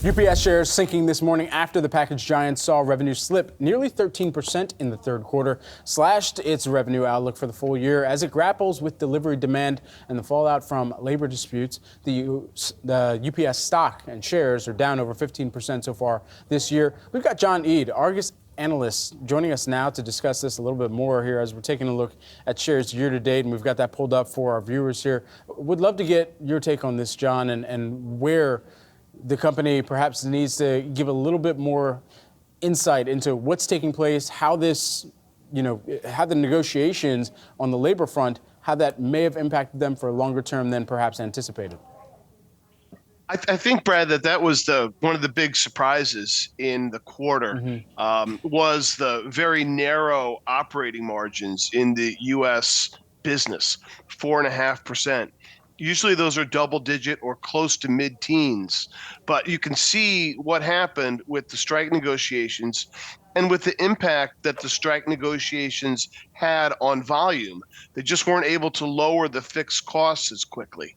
UPS shares sinking this morning after the package giant saw revenue slip nearly 13% in the third quarter, slashed its revenue outlook for the full year as it grapples with delivery demand and the fallout from labor disputes. The UPS stock and shares are down over 15% so far this year. We've got John Eade, Argus analyst, joining us now to discuss this a little bit more here as we're taking a look at shares year to date, and we've got that pulled up for our viewers here. Would love to get your take on this, John, and where the company perhaps needs to give a little bit more insight into what's taking place, how this, how the negotiations on the labor front, how that may have impacted them for a longer term than perhaps anticipated. I think, Brad, that was one of the big surprises in the quarter was the very narrow operating margins in the U.S. business, 4.5%. Usually those are double digit or close to mid-teens, but you can see what happened with the strike negotiations and with the impact that the strike negotiations had on volume. They just weren't able to lower the fixed costs as quickly.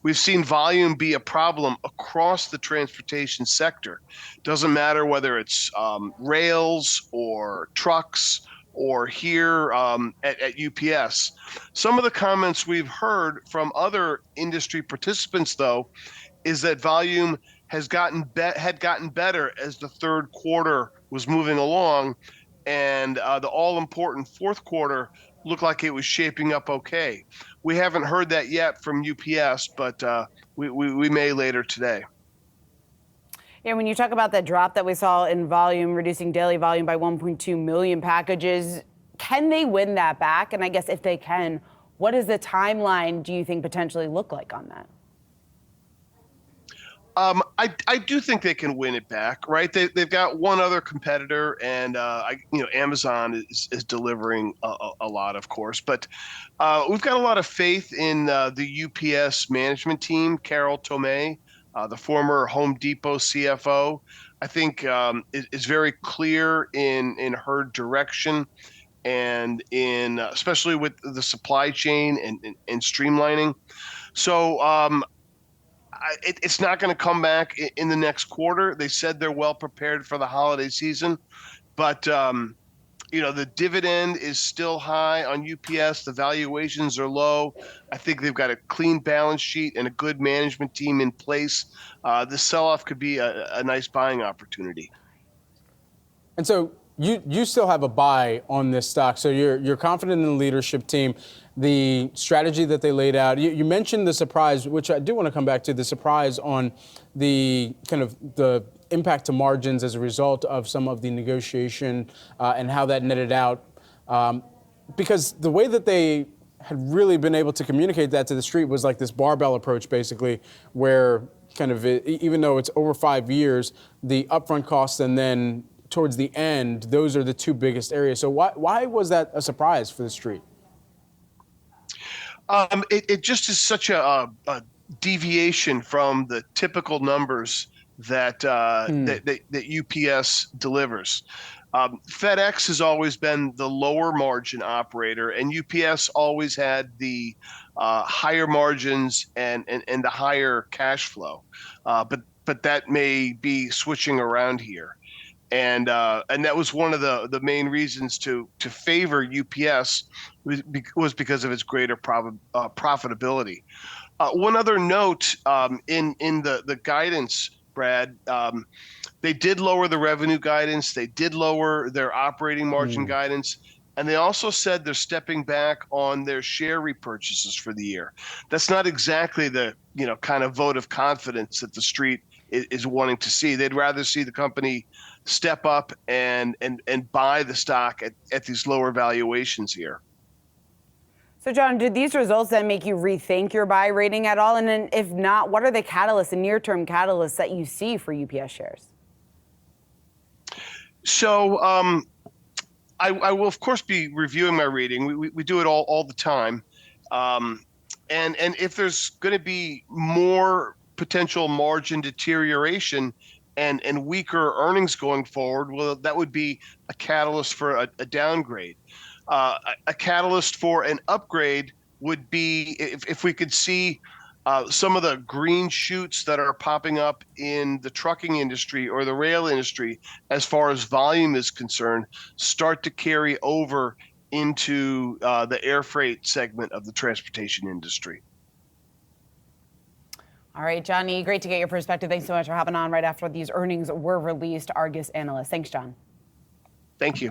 We've seen volume be a problem across the transportation sector. Doesn't matter whether it's rails or trucks or here at UPS. Some of the comments we've heard from other industry participants, though, is that volume had gotten better as the third quarter was moving along, and the all-important fourth quarter looked like it was shaping up okay. We haven't heard that yet from UPS, but we may later today. Yeah, when you talk about that drop that we saw in volume, reducing daily volume by 1.2 million packages, can they win that back? And I guess if they can, what does the timeline, do you think, potentially look like on that? I do think they can win it back, right? They've got one other competitor, and Amazon is delivering a lot, of course. But we've got a lot of faith in the UPS management team. Carol Tomé, the former Home Depot CFO, I think is very clear in her direction and in especially with the supply chain and streamlining. So it's not going to come back in the next quarter. They said they're well prepared for the holiday season, but the dividend is still high on UPS. The valuations are low. I think they've got a clean balance sheet and a good management team in place. The sell-off could be a nice buying opportunity. And so you still have a buy on this stock. So you're confident in the leadership team, the strategy that they laid out. You mentioned the surprise, which I do want to come back to, the surprise on the kind of the impact to margins as a result of some of the negotiation and how that netted out. Because the way that they had really been able to communicate that to the street was like this barbell approach, basically, where kind of even though it's over 5 years, the upfront costs and then towards the end, those are the two biggest areas. So why was that a surprise for the street? It just is such a deviation from the typical numbers that UPS delivers. FedEx has always been the lower margin operator, and UPS always had the higher margins and the higher cash flow. But that may be switching around here. And that was one of the main reasons to favor UPS was because of its greater profitability. One other note in the guidance, Brad, they did lower the revenue guidance. They did lower their operating margin guidance. And they also said they're stepping back on their share repurchases for the year. That's not exactly the kind of vote of confidence that the street is wanting to see. They'd rather see the company step up and buy the stock at these lower valuations here. So, John, did these results then make you rethink your buy rating at all? And then if not, what are the catalysts, the near-term catalysts that you see for UPS shares? So I will, of course, be reviewing my rating. We do it all the time. And if there's going to be more potential margin deterioration and weaker earnings going forward, well, that would be a catalyst for a downgrade. A catalyst for an upgrade would be if we could see some of the green shoots that are popping up in the trucking industry or the rail industry, as far as volume is concerned, start to carry over into the air freight segment of the transportation industry. All right, John Eade, great to get your perspective. Thanks so much for hopping on right after these earnings were released. Argus analyst. Thanks, John. Thank you.